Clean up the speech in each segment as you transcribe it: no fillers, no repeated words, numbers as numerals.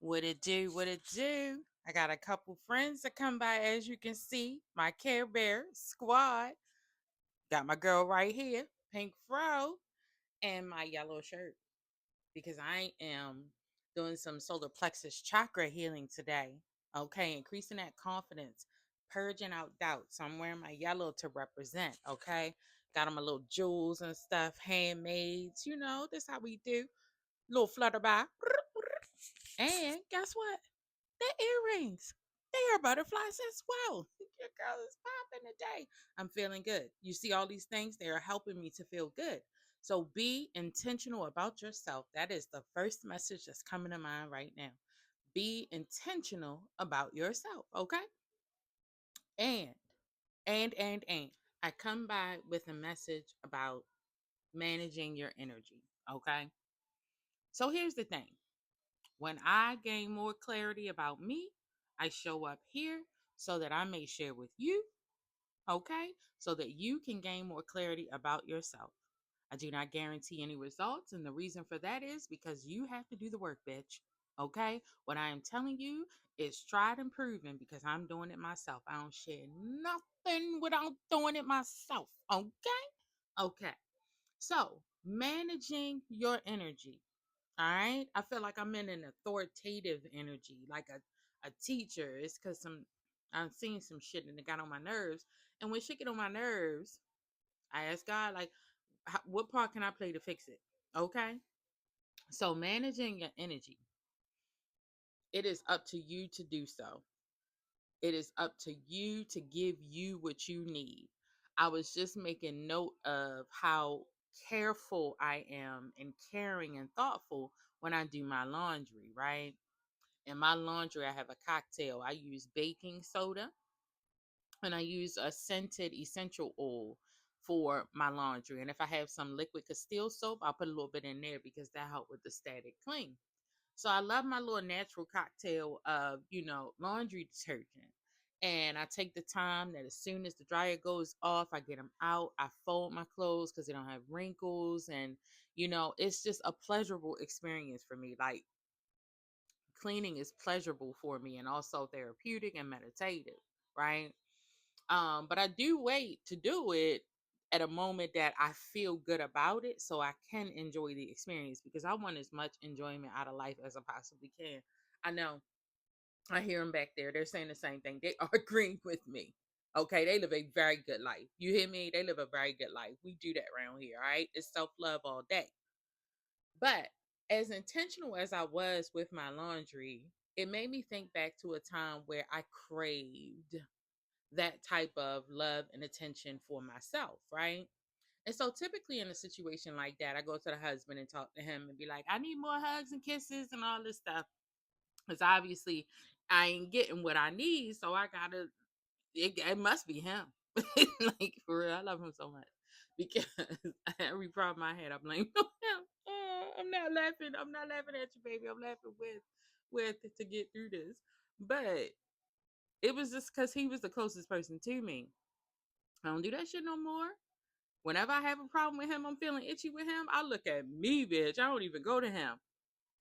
What it do? What it do? I got a couple friends that come by, as you can see. My Care Bear squad. Got my girl right here, Pink Fro, and my yellow shirt because I am doing some solar plexus chakra healing today. Okay, increasing that confidence, purging out doubt. So I'm wearing my yellow to represent. Okay, got them a little jewels and stuff, handmaids. You know, that's how we do. Little flutter by. And guess what? The earrings. They are butterflies as well. Your girl is popping today. I'm feeling good. You see all these things, they are helping me to feel good. So be intentional about yourself. That is the first message that's coming to mind right now. Be intentional about yourself, okay? And and I come by with a message about managing your energy, okay? So here's the thing. When I gain more clarity about me, I show up here so that I may share with you, okay? So that you can gain more clarity about yourself. I do not guarantee any results, and the reason for that is because you have to do the work, bitch. Okay? What I am telling you is tried and proven because I'm doing it myself. I don't share nothing without doing it myself. Okay? Okay. So, managing your energy. All right. I feel like I'm in an authoritative energy, like a teacher. It's because I'm seeing some shit and it got on my nerves. And when shit get on my nerves, I ask God, like, what part can I play to fix it? Okay. So managing your energy, it is up to you to do so. It is up to you to give you what you need. I was just making note of how careful I am and caring and thoughtful when I do my laundry, right? In my laundry, I have a cocktail. I use baking soda and I use a scented essential oil for my laundry. And if I have some liquid Castile soap, I'll put a little bit in there because that helps with the static clean. So I love my little natural cocktail of, laundry detergent. And I take the time that as soon as the dryer goes off, I get them out. I fold my clothes because they don't have wrinkles. And, it's just a pleasurable experience for me. Like, cleaning is pleasurable for me and also therapeutic and meditative, right? But I do wait to do it at a moment that I feel good about it so I can enjoy the experience because I want as much enjoyment out of life as I possibly can. I know I hear them back there. They're saying the same thing. They are agreeing with me. Okay, they live a very good life. You hear me? They live a very good life. We do that around here, all right? It's self love all day. But as intentional as I was with my laundry, it made me think back to a time where I craved that type of love and attention for myself, right? And so typically in a situation like that, I go to the husband and talk to him and be like, I need more hugs and kisses and all this stuff. Because obviously I ain't getting what I need. So I gotta, it must be him. Like for real, I love him so much. Because every problem I had, I blame him. I'm not laughing. I'm not laughing at you, baby. I'm laughing with to get through this. But it was just because he was the closest person to me. I don't do that shit no more. Whenever I have a problem with him, I'm feeling itchy with him, I look at me, bitch. I don't even go to him.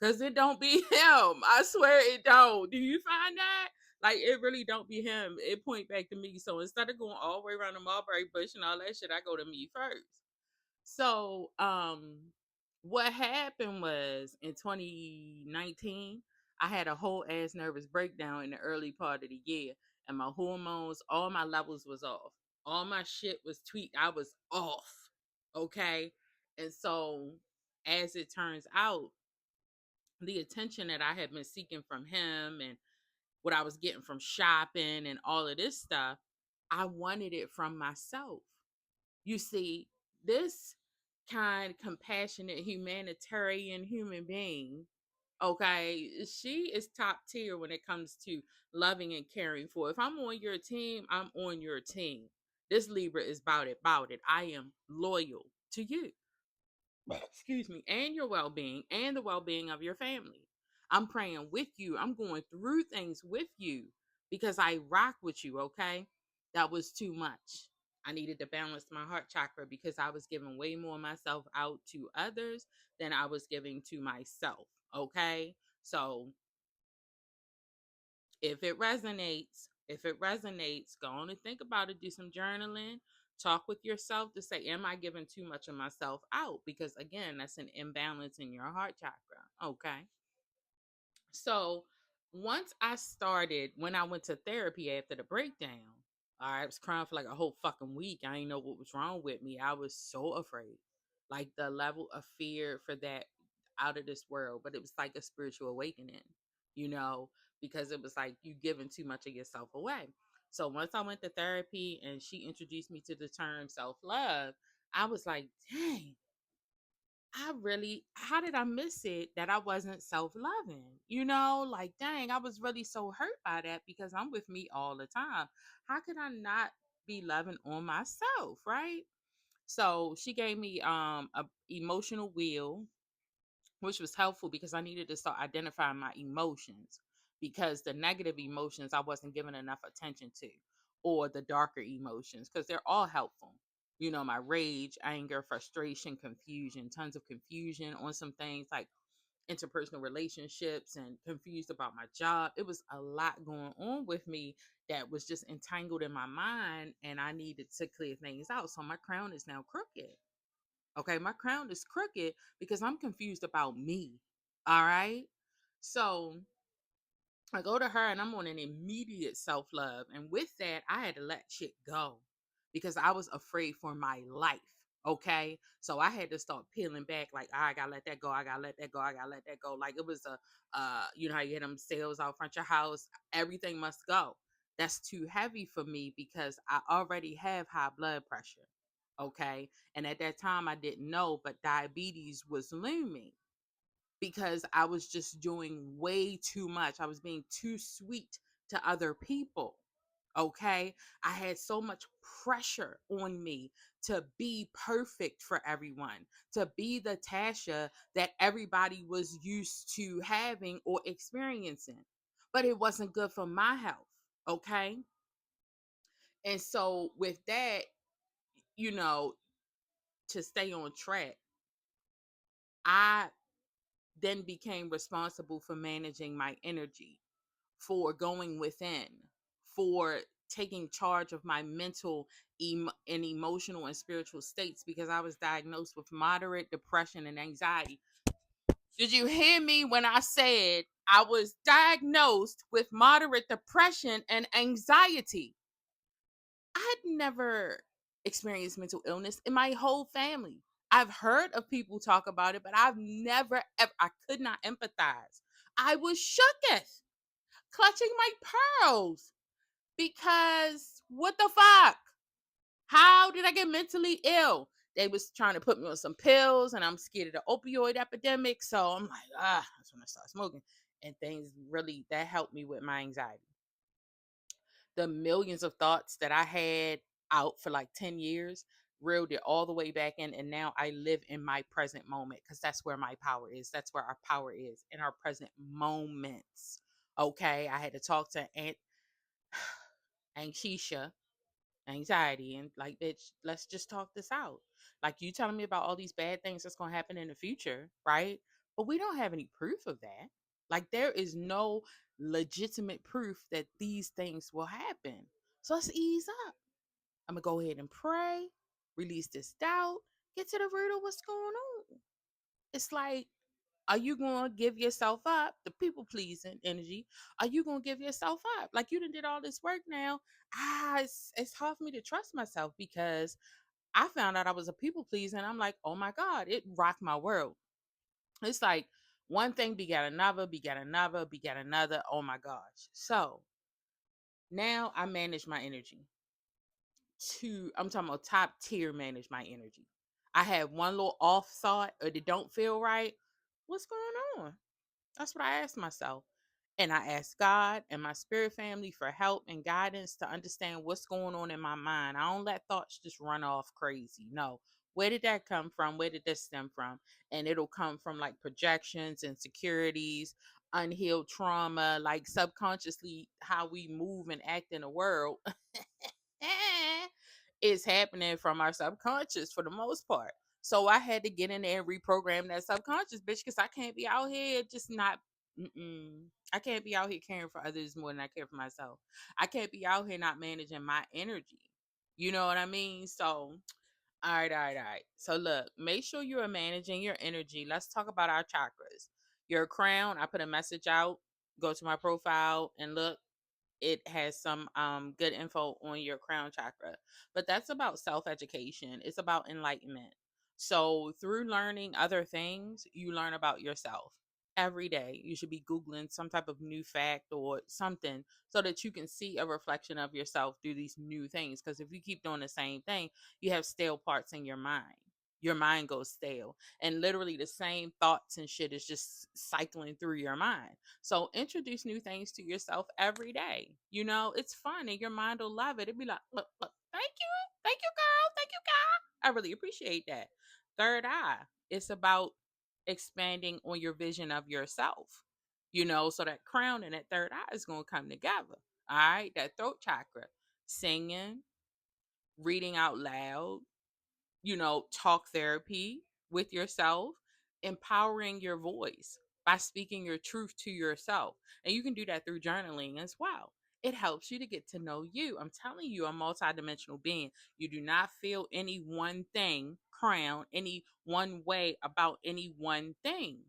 Cause it don't be him. I swear it don't. Do you find that? Like it really don't be him. It point back to me. So instead of going all the way around the mulberry bush and all that shit, I go to me first. So what happened was in 2019, I had a whole ass nervous breakdown in the early part of the year. And my hormones, all my levels was off. All my shit was tweaked. I was off. Okay. And so as it turns out, the attention that I had been seeking from him and what I was getting from shopping and all of this stuff, I wanted it from myself. You see, this kind, compassionate, humanitarian human being, okay, she is top tier when it comes to loving and caring for. If I'm on your team, I'm on your team. This Libra is about it, about it. I am loyal to you. Excuse me, and your well being and the well being of your family. I'm praying with you. I'm going through things with you because I rock with you, okay? That was too much. I needed to balance my heart chakra because I was giving way more of myself out to others than I was giving to myself, okay? So If it resonates, go on and think about it. Do some journaling. Talk with yourself to say, am I giving too much of myself out? Because again, that's an imbalance in your heart chakra. Okay. So once I started, when I went to therapy after the breakdown, I was crying for like a whole fucking week. I didn't know what was wrong with me. I was so afraid. Like the level of fear for that, out of this world. But it was like a spiritual awakening, you know, because it was like you giving too much of yourself away. So once I went to therapy and she introduced me to the term self love, I was like, dang, how did I miss it that I wasn't self loving? You know, like, dang, I was really so hurt by that because I'm with me all the time. How could I not be loving on myself? Right. So she gave me a emotional wheel, which was helpful because I needed to start identifying my emotions, because the negative emotions I wasn't giving enough attention to, or the darker emotions, because they're all helpful. You know, my rage, anger, frustration, confusion, tons of confusion on some things like interpersonal relationships, and confused about my job. It was a lot going on with me that was just entangled in my mind, and I needed to clear things out. So my crown is now crooked. Okay, my crown is crooked because I'm confused about me. All right. So I go to her and I'm on an immediate self love. And with that, I had to let shit go because I was afraid for my life. Okay. So I had to start peeling back, like, I gotta let that go. I gotta let that go. I gotta let that go. Like it was you know how you get them sales out front your house. Everything must go. That's too heavy for me because I already have high blood pressure. Okay. And at that time, I didn't know, but diabetes was looming because I was just doing way too much. I was being too sweet to other people. Okay. I had so much pressure on me to be perfect for everyone, to be the Tasha that everybody was used to having or experiencing. But it wasn't good for my health. Okay. And so, with that, you know, to stay on track, I then became responsible for managing my energy, for going within, for taking charge of my mental and emotional and spiritual states, because I was diagnosed with moderate depression and anxiety. Did you hear me when I said I was diagnosed with moderate depression and anxiety? I had never experienced mental illness in my whole family. I've heard of people talk about it, but I've never ever, I could not empathize. I was shooketh, clutching my pearls, because what the fuck? How did I get mentally ill? They was trying to put me on some pills, and I'm scared of the opioid epidemic. So I'm like, that's when I started smoking. And things really that helped me with my anxiety. The millions of thoughts that I had out for like 10 years reeled it all the way back in. And now I live in my present moment because that's where my power is. That's where our power is, in our present moments. Okay. I had to talk to Anchisha, anxiety, and like, bitch, let's just talk this out. Like, you telling me about all these bad things that's going to happen in the future, right? But we don't have any proof of that. Like, there is no legitimate proof that these things will happen. So let's ease up. I'm going to go ahead and pray, release this doubt, get to the root of what's going on. It's like, are you going to give yourself up, the people pleasing energy? Are you going to give yourself up? Like, you done did all this work now. It's hard for me to trust myself because I found out I was a people pleaser, and I'm like, oh my God, it rocked my world. It's like one thing begat another, begat another, begat another. Oh my gosh. So now I manage my energy I'm talking about top tier manage my energy. I had one little off thought or it don't feel right. What's going on? That's what I asked myself. And I asked God and my spirit family for help and guidance to understand what's going on in my mind. I don't let thoughts just run off crazy. No. Where did that come from? Where did this stem from? And it'll come from like projections, insecurities, unhealed trauma, like subconsciously how we move and act in the world is happening from our subconscious for the most part. So I had to get in there and reprogram that subconscious bitch, because I can't be out here just Mm-mm. I can't be out here caring for others more than I care for myself. I can't be out here not managing my energy. You know what I mean? So, all right, all right, all right. So, look, make sure you are managing your energy. Let's talk about our chakras. Your crown, I put a message out. Go to my profile and look. It has some good info on your crown chakra. But that's about self-education. It's about enlightenment. So through learning other things, you learn about yourself. Every day you should be googling some type of new fact or something so that you can see a reflection of yourself through these new things, because if you keep doing the same thing, you have stale parts in your mind. Your mind goes stale, and literally the same thoughts and shit is just cycling through your mind. So introduce new things to yourself every day. You know, it's fun and your mind will love it. It'd be like, look, look, thank you, girl, thank you, girl. I really appreciate that. Third eye, it's about expanding on your vision of yourself. You know, so that crown and that third eye is going to come together. All right, that throat chakra, singing, reading out loud, you know, talk therapy with yourself, empowering your voice by speaking your truth to yourself. And you can do that through journaling as well. It helps you to get to know you. I'm telling you, a multidimensional being. You do not feel any one thing, crown, any one way about any one thing.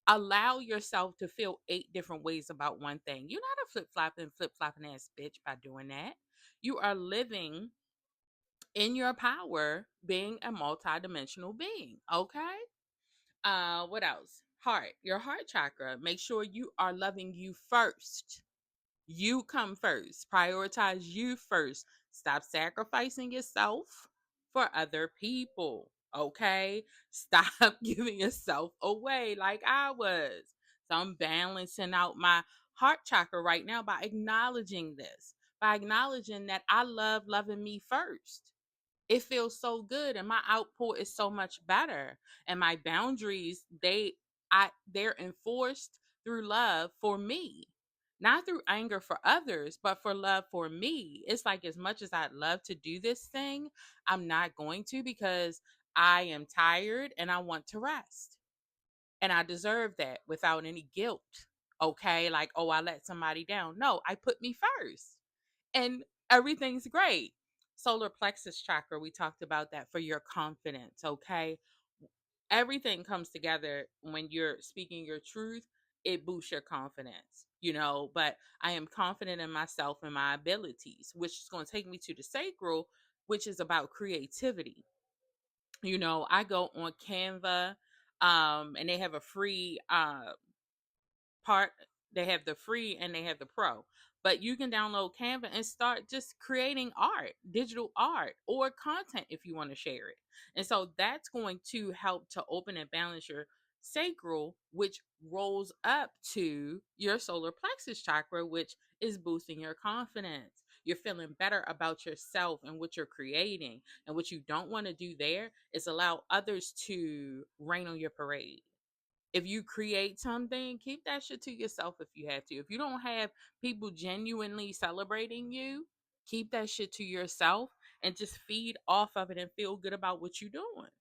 Allow yourself to feel 8 different ways about one thing. You're not a flip flopping ass bitch by doing that. You are living in your power being a multidimensional being. Okay. What else? Heart, your heart chakra. Make sure you are loving you first. You come first. Prioritize you first. Stop sacrificing yourself for other people. Okay. Stop giving yourself away like I was. So I'm balancing out my heart chakra right now by acknowledging this, by acknowledging that I love loving me first. It feels so good and my output is so much better, and my boundaries, they're enforced through love for me, not through anger for others, but for love for me. It's like, as much as I'd love to do this thing, I'm not going to, because I am tired and I want to rest, and I deserve that without any guilt. Okay, like, oh, I let somebody down. No, I put me first, and everything's great. Solar plexus chakra, we talked about that for your confidence, okay? Everything comes together when you're speaking your truth. It boosts your confidence, you know. But I am confident in myself and my abilities, which is going to take me to the sacral, which is about creativity. You know, I go on Canva, and they have a free part. They have the free and they have the pro, but you can download Canva and start just creating art, digital art, or content if you want to share it. And so that's going to help to open and balance your sacral, which rolls up to your solar plexus chakra, which is boosting your confidence. You're feeling better about yourself and what you're creating. And what you don't want to do there is allow others to rain on your parade. If you create something, keep that shit to yourself if you have to. If you don't have people genuinely celebrating you, keep that shit to yourself and just feed off of it and feel good about what you're doing.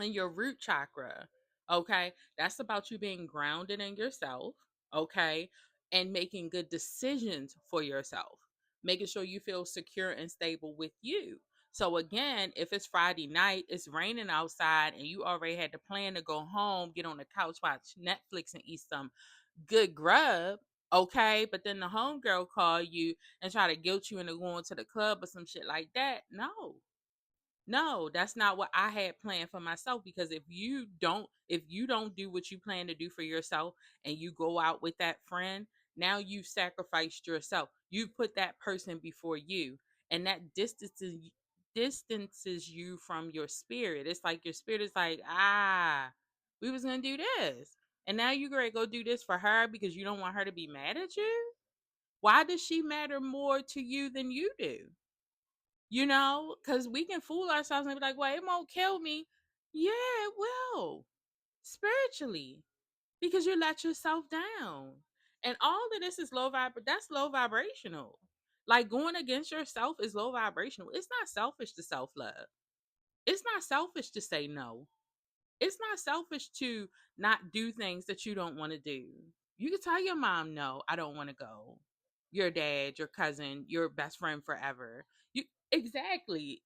And your root chakra, okay, that's about you being grounded in yourself, okay, and making good decisions for yourself, making sure you feel secure and stable with you. So again, if it's Friday night, it's raining outside, and you already had the plan to go home, get on the couch, watch Netflix, and eat some good grub, okay, but then the homegirl call you and try to guilt you into going to the club or some shit like that. No, that's not what I had planned for myself, because if you don't do what you plan to do for yourself and you go out with that friend, now you've sacrificed yourself. You've put that person before you, and that distances you from your spirit. It's like your spirit is like, we was gonna do this, and now you're gonna go do this for her because you don't want her to be mad at you. Why does she matter more to you than you do? You know, because we can fool ourselves and be like, well, it won't kill me. Yeah, it will, spiritually, because you let yourself down. And all of this is that's low vibrational. Like, going against yourself is low vibrational. It's not selfish to self love. It's not selfish to say no. It's not selfish to not do things that you don't want to do. You can tell your mom, no, I don't want to go. Your dad, your cousin, your best friend forever. You exactly.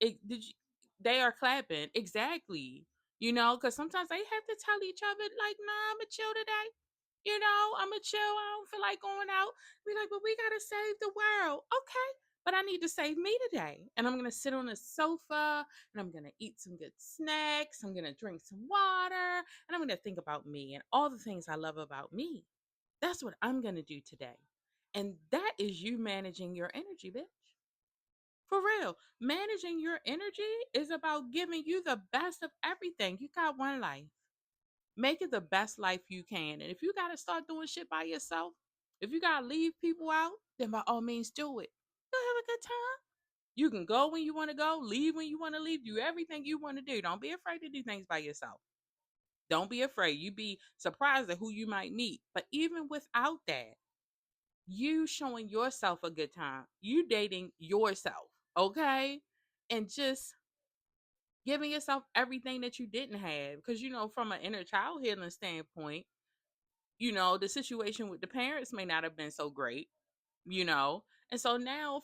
They are clapping. Exactly. Because sometimes they have to tell each other, like, nah, I'm going to chill today. I'm going to chill. I don't feel like going out. Be like, but we got to save the world. Okay. But I need to save me today. And I'm going to sit on the sofa and I'm going to eat some good snacks. I'm going to drink some water and I'm going to think about me and all the things I love about me. That's what I'm going to do today. And that is you managing your energy, bitch. For real. Managing your energy is about giving you the best of everything. You got one life. Make it the best life you can. And if you got to start doing shit by yourself, if you got to leave people out, then by all means do it. You'll have a good time. You can go when you want to go, leave when you want to leave, do everything you want to do. Don't be afraid to do things by yourself. Don't be afraid. You be surprised at who you might meet. But even without that, you showing yourself a good time, you dating yourself, okay? And just giving yourself everything that you didn't have. Because, from an inner child healing standpoint, the situation with the parents may not have been so great, you know. And so now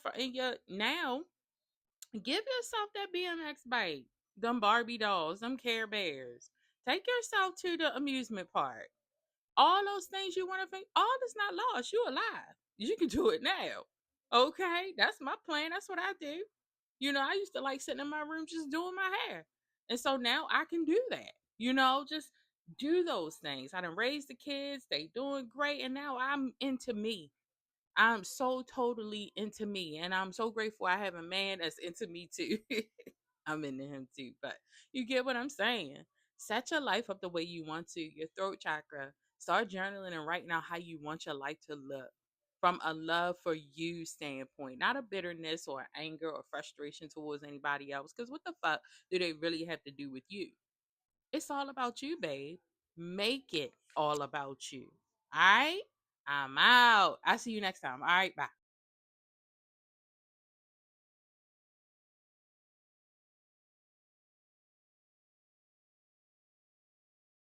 give yourself that BMX bike, them Barbie dolls, them Care Bears. Take yourself to the amusement park. All those things you want to think, all is not lost. You're alive. You can do it now. Okay, that's my plan. That's what I do. I used to like sitting in my room just doing my hair. And so now I can do that. Just do those things. I done raised the kids, they doing great, and now I'm into me. I'm so totally into me. And I'm so grateful I have a man that's into me too. I'm into him too. But you get what I'm saying. Set your life up the way you want to. Your throat chakra. Start journaling and writing out how you want your life to look from a love for you standpoint, not a bitterness or anger or frustration towards anybody else. Because what the fuck do they really have to do with you? It's all about you, babe. Make it all about you. All right? I'm out. I'll see you next time. All right, bye.